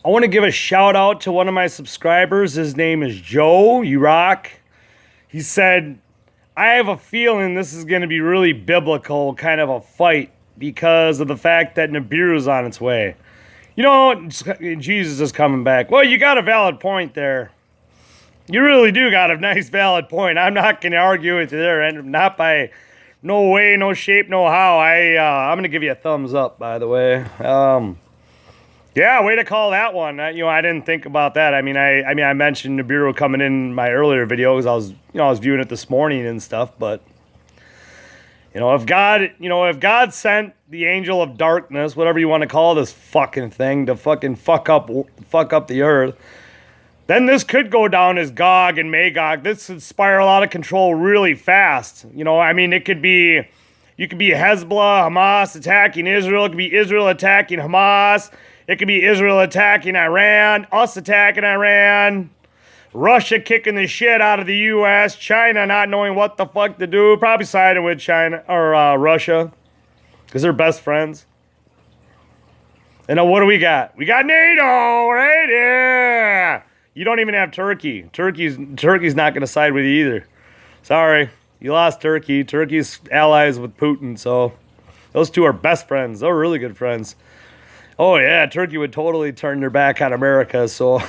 I want to give a shout out to one of my subscribers. His name is Joe. You rock. He said, I have a feeling this is going to be really biblical kind of a fight because of the fact that Nibiru's on its way. You know, Jesus is coming back. Well, you got a valid point there. You really do got a nice valid point. I'm not going to argue with you there, and not by no way, no shape, no how. I'm going to give you a thumbs up, by the way. Yeah, way to call that one. I didn't think about that. I mentioned Nibiru coming in my earlier video because I was viewing it this morning and stuff. But if God sent the angel of darkness, whatever you want to call this fucking thing, to fucking fuck up the earth, then this could go down as Gog and Magog. This could spiral out of control really fast. It could be, you could be Hezbollah, Hamas attacking Israel. It could be Israel attacking Hamas. It could be Israel attacking Iran, us attacking Iran, Russia kicking the shit out of the U.S., China not knowing what the fuck to do, probably siding with China or Russia because they're best friends. And what do we got? We got NATO, right? Yeah. You don't even have Turkey. Turkey's not going to side with you either. Sorry, you lost Turkey. Turkey's allies with Putin, so those two are best friends. They're really good friends. Oh yeah, Turkey would totally turn their back on America. So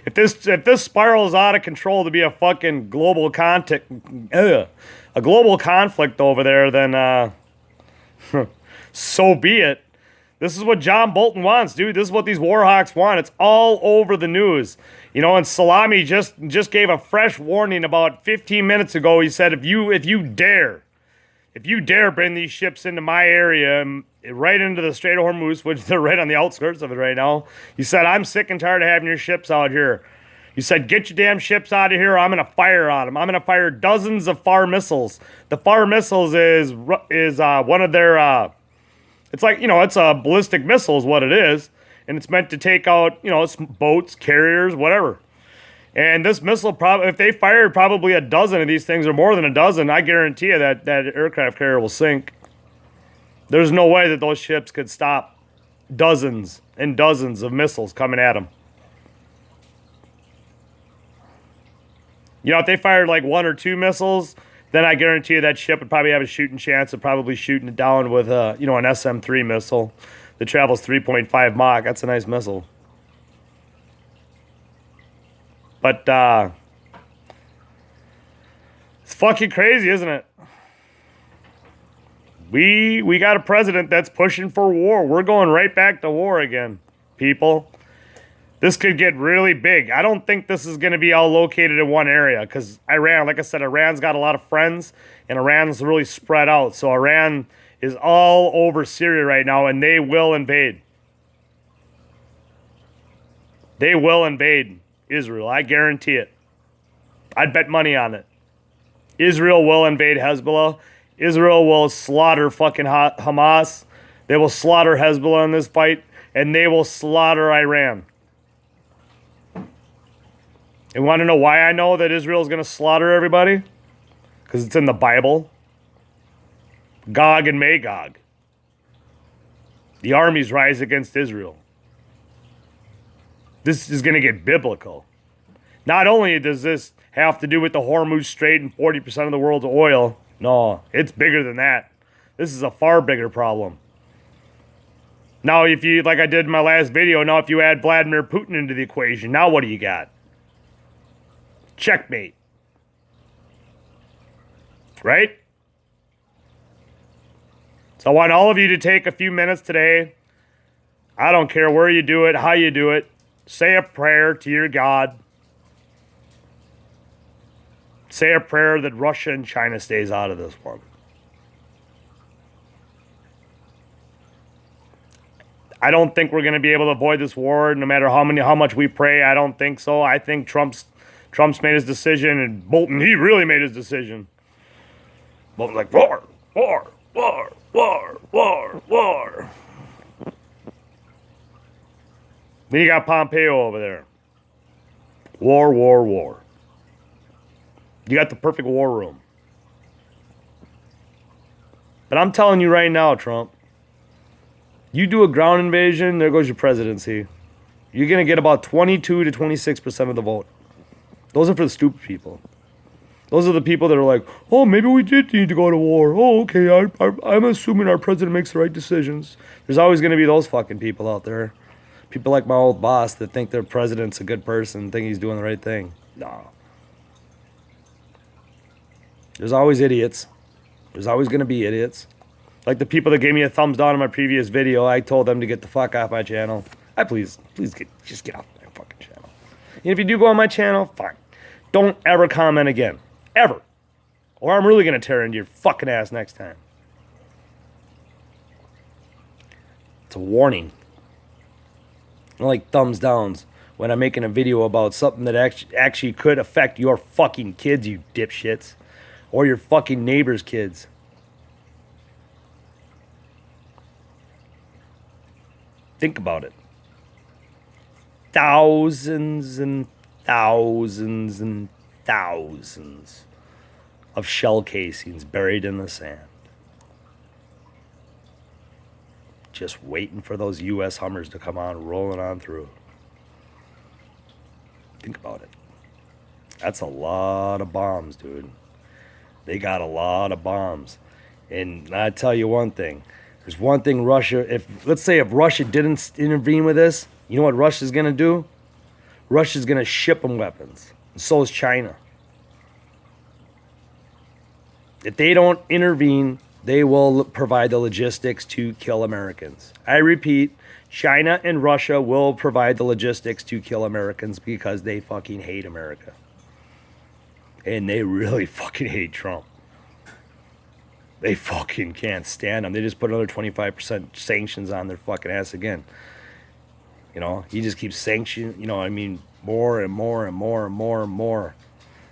if this spirals out of control to be a fucking global conflict over there, then so be it. This is what John Bolton wants, dude. This is what these war hawks want. It's all over the news. And Salami just gave a fresh warning about 15 minutes ago. He said, if you dare bring these ships into my area, right into the Strait of Hormuz, which they're right on the outskirts of it right now, he said, I'm sick and tired of having your ships out here. He said, get your damn ships out of here, or I'm going to fire on them. I'm going to fire dozens of FAR missiles. The FAR missiles is one of their... it's like, it's a ballistic missile is what it is. And it's meant to take out, it's boats, carriers, whatever. And this missile, if they fired probably a dozen of these things or more than a dozen, I guarantee you that aircraft carrier will sink. There's no way that those ships could stop dozens and dozens of missiles coming at them. If they fired like one or two missiles, then I guarantee you that ship would probably have a shooting chance of probably shooting it down with an SM-3 missile that travels 3.5 Mach. That's a nice missile. But it's fucking crazy, isn't it? We got a president that's pushing for war. We're going right back to war again, people. This could get really big. I don't think this is going to be all located in one area because Iran, like I said, Iran's got a lot of friends and Iran's really spread out. So Iran is all over Syria right now and they will invade. They will invade Israel. I guarantee it. I'd bet money on it. Israel will invade Hezbollah. Israel will slaughter fucking Hamas. They will slaughter Hezbollah in this fight and they will slaughter Iran. And want to know why I know that Israel is going to slaughter everybody? Because it's in the Bible. Gog and Magog. The armies rise against Israel. This is going to get biblical. Not only does this have to do with the Hormuz Strait and 40% of the world's oil. No, it's bigger than that. This is a far bigger problem. Now, if you, like I did in my last video, now if you add Vladimir Putin into the equation, now what do you got? Checkmate. Right? So I want all of you to take a few minutes today. I don't care where you do it, how you do it. Say a prayer to your God. Say a prayer that Russia and China stays out of this one. I don't think we're going to be able to avoid this war no matter how much we pray. I don't think so. I think Trump's made his decision, and Bolton, he really made his decision. Bolton's like, war, war, war, war, war, war. Then you got Pompeo over there. War, war, war. You got the perfect war room. But I'm telling you right now, Trump, you do a ground invasion, there goes your presidency. You're going to get about 22 to 26% of the vote. Those are for the stupid people. Those are the people that are like, oh, maybe we did need to go to war. Oh, okay, I'm assuming our president makes the right decisions. There's always going to be those fucking people out there. People like my old boss that think their president's a good person, think he's doing the right thing. No. There's always idiots. There's always going to be idiots. Like the people that gave me a thumbs down on my previous video, I told them to get the fuck off my channel. Please just get off my fucking channel. And if you do go on my channel, fine. Don't ever comment again. Ever. Or I'm really going to tear into your fucking ass next time. It's a warning. I don't like thumbs downs when I'm making a video about something that actually could affect your fucking kids, you dipshits. Or your fucking neighbor's kids. Think about it. Thousands and thousands and thousands of shell casings buried in the sand. Just waiting for those U.S. Hummers to come on, rolling on through. Think about it. That's a lot of bombs, dude. They got a lot of bombs. And I tell you one thing. There's one thing Russia, let's say if Russia didn't intervene with this, you know what Russia's going to do? Russia's going to ship them weapons. And so is China. If they don't intervene, they will provide the logistics to kill Americans. I repeat, China and Russia will provide the logistics to kill Americans because they fucking hate America. And they really fucking hate Trump. They fucking can't stand him. They just put another 25% sanctions on their fucking ass again. You know, he just keeps sanctioning, you know, I mean, more and more and more and more and more.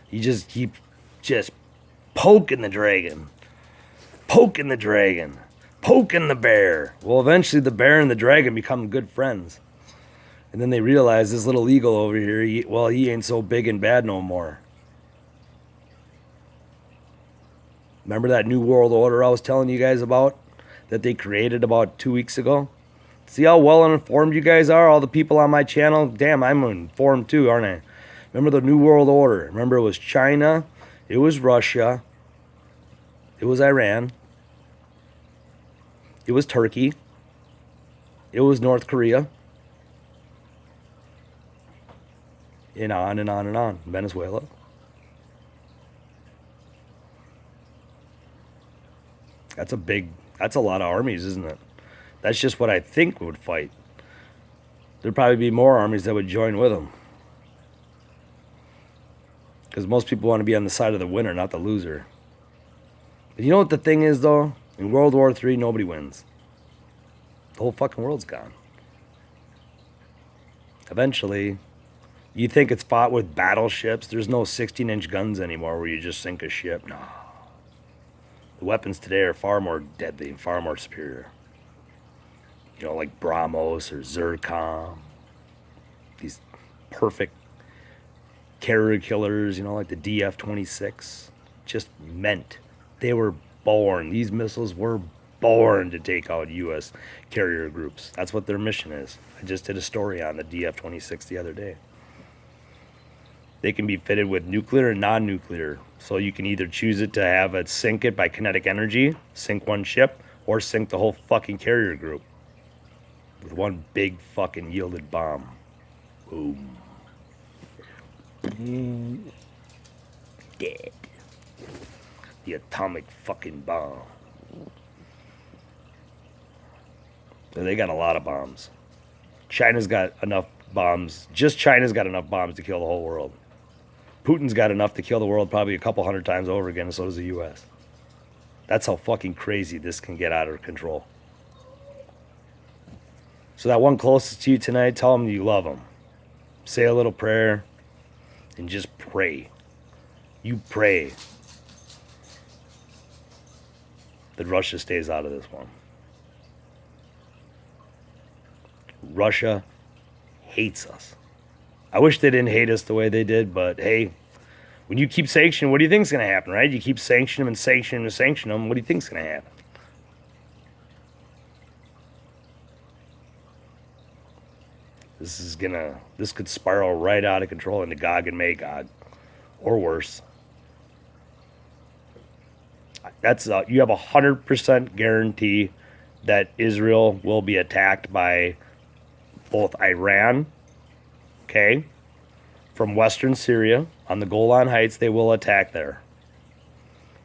He just keeps just poking the dragon. Poking the dragon. Poking the bear. Well, eventually the bear and the dragon become good friends. And then they realize this little eagle over here, he ain't so big and bad no more. Remember that New World Order I was telling you guys about that they created about 2 weeks ago? See how well informed you guys are? All the people on my channel? Damn, I'm informed too, aren't I? Remember the New World Order? Remember it was China, it was Russia, it was Iran, it was Turkey, it was North Korea, and on and on and on. Venezuela. That's a lot of armies, isn't it? That's just what I think would fight. There'd probably be more armies that would join with them. Because most people want to be on the side of the winner, not the loser. But you know what the thing is, though? In World War III, nobody wins. The whole fucking world's gone. Eventually, you think it's fought with battleships. There's no 16-inch guns anymore where you just sink a ship. No. The weapons today are far more deadly and far more superior. You know, like BrahMos or Zircon. These perfect carrier killers, you know, like the DF-26. Just meant. They were born. These missiles were born to take out U.S. carrier groups. That's what their mission is. I just did a story on the DF-26 the other day. They can be fitted with nuclear and non-nuclear. So you can either choose it to have it sink it by kinetic energy, sink one ship, or sink the whole fucking carrier group with one big fucking yielded bomb. Boom. Dead. The atomic fucking bomb. So they got a lot of bombs. China's got enough bombs. Just China's got enough bombs to kill the whole world. Putin's got enough to kill the world probably a couple hundred times over again, and so does the U.S. That's how fucking crazy this can get out of control. So that one closest to you tonight, tell them you love them. Say a little prayer and just pray. You pray that Russia stays out of this one. Russia hates us. I wish they didn't hate us the way they did, but hey, when you keep sanctioning, what do you think's going to happen, right? You keep sanctioning them and sanctioning them and sanctioning them, what do you think's going to happen? This could spiral right out of control into Gog and Magog, or worse. You have 100% guarantee that Israel will be attacked by both Iran, okay, from western Syria on the Golan Heights. They will attack there.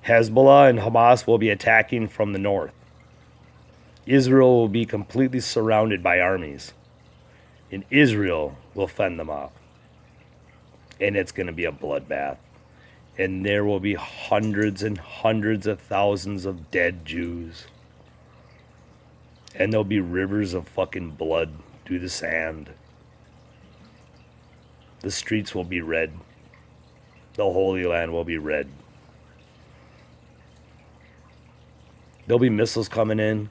Hezbollah and Hamas will be attacking from the north. Israel will be completely surrounded by armies, and Israel will fend them off. And it's going to be a bloodbath. And there will be hundreds and hundreds of thousands of dead Jews. And there'll be rivers of fucking blood through the sand. The streets will be red. The Holy Land will be red. There'll be missiles coming in.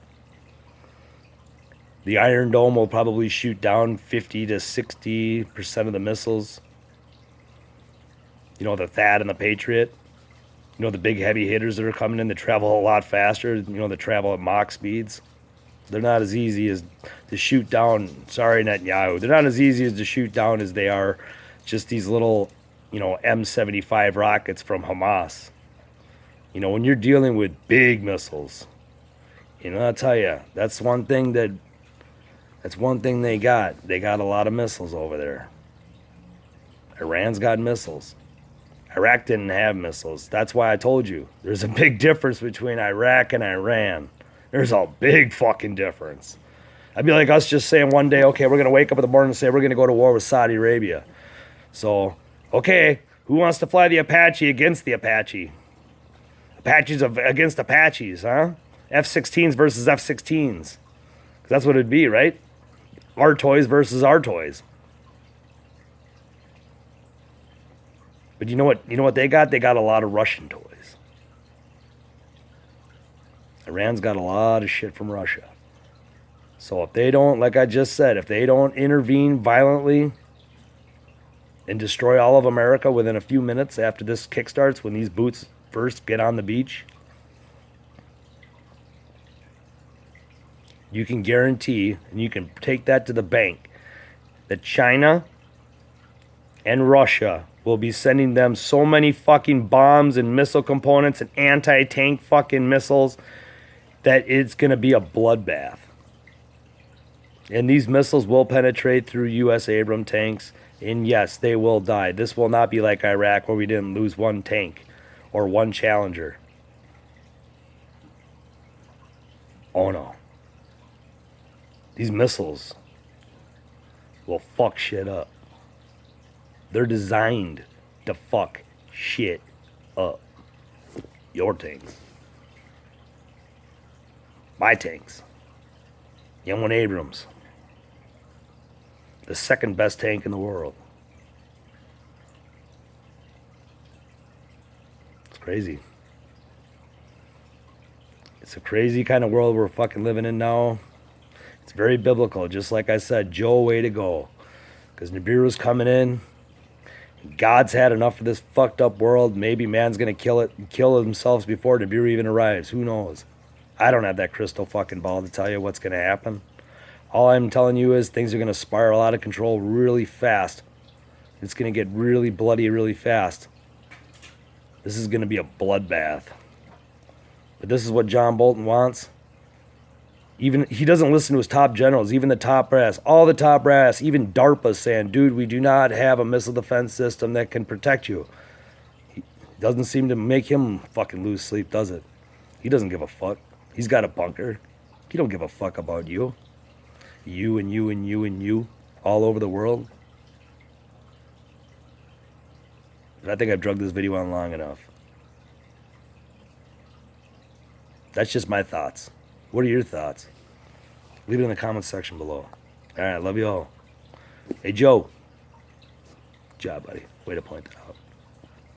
The Iron Dome will probably shoot down 50 to 60% of the missiles. You know, the THAAD and the Patriot. You know, the big heavy hitters that are coming in that travel a lot faster. You know, that travel at Mach speeds. They're not as easy as to shoot down. Sorry, Netanyahu. They're not as easy as to shoot down as they are just these little, you know, M75 rockets from Hamas. You know, when you're dealing with big missiles, you know, I'll tell you, that's one thing they got. They got a lot of missiles over there. Iran's got missiles. Iraq didn't have missiles. That's why I told you, there's a big difference between Iraq and Iran. There's a big fucking difference. I'd be like us just saying one day, okay, we're going to wake up in the morning and say we're going to go to war with Saudi Arabia. So, okay, who wants to fly the Apache against the Apache? Apaches against Apaches, huh? F-16s versus F-16s. 'Cause that's what it'd be, right? Our toys versus our toys. But you know what they got? They got a lot of Russian toys. Iran's got a lot of shit from Russia. So if they don't, like I just said, if they don't intervene violently and destroy all of America within a few minutes after this kickstarts, when these boots first get on the beach, you can guarantee, and you can take that to the bank, that China and Russia will be sending them so many fucking bombs and missile components and anti-tank fucking missiles that it's going to be a bloodbath. And these missiles will penetrate through U.S. Abrams tanks, and yes, they will die. This will not be like Iraq, where we didn't lose one tank or one Challenger. Oh no. These missiles will fuck shit up. They're designed to fuck shit up. Your tanks. My tanks. M1 Abrams. The second best tank in the world. It's crazy. It's a crazy kind of world we're fucking living in now. It's very biblical. Just like I said, Joe, way to go. Because Nibiru's coming in. God's had enough of this fucked up world. Maybe man's going to kill themselves before Nibiru even arrives. Who knows? I don't have that crystal fucking ball to tell you what's going to happen. All I'm telling you is things are going to spiral out of control really fast. It's going to get really bloody really fast. This is going to be a bloodbath. But this is what John Bolton wants. Even he doesn't listen to his top generals, even the top brass, all the top brass, even DARPA saying, dude, we do not have a missile defense system that can protect you. It doesn't seem to make him fucking lose sleep, does it? He doesn't give a fuck. He's got a bunker. He don't give a fuck about you. You and you and you and you all over the world. But I think I've drugged this video on long enough. That's just my thoughts. What are your thoughts? Leave it in the comments section below. All right, love you all. Hey, Joe. Good job, buddy. Way to point that out.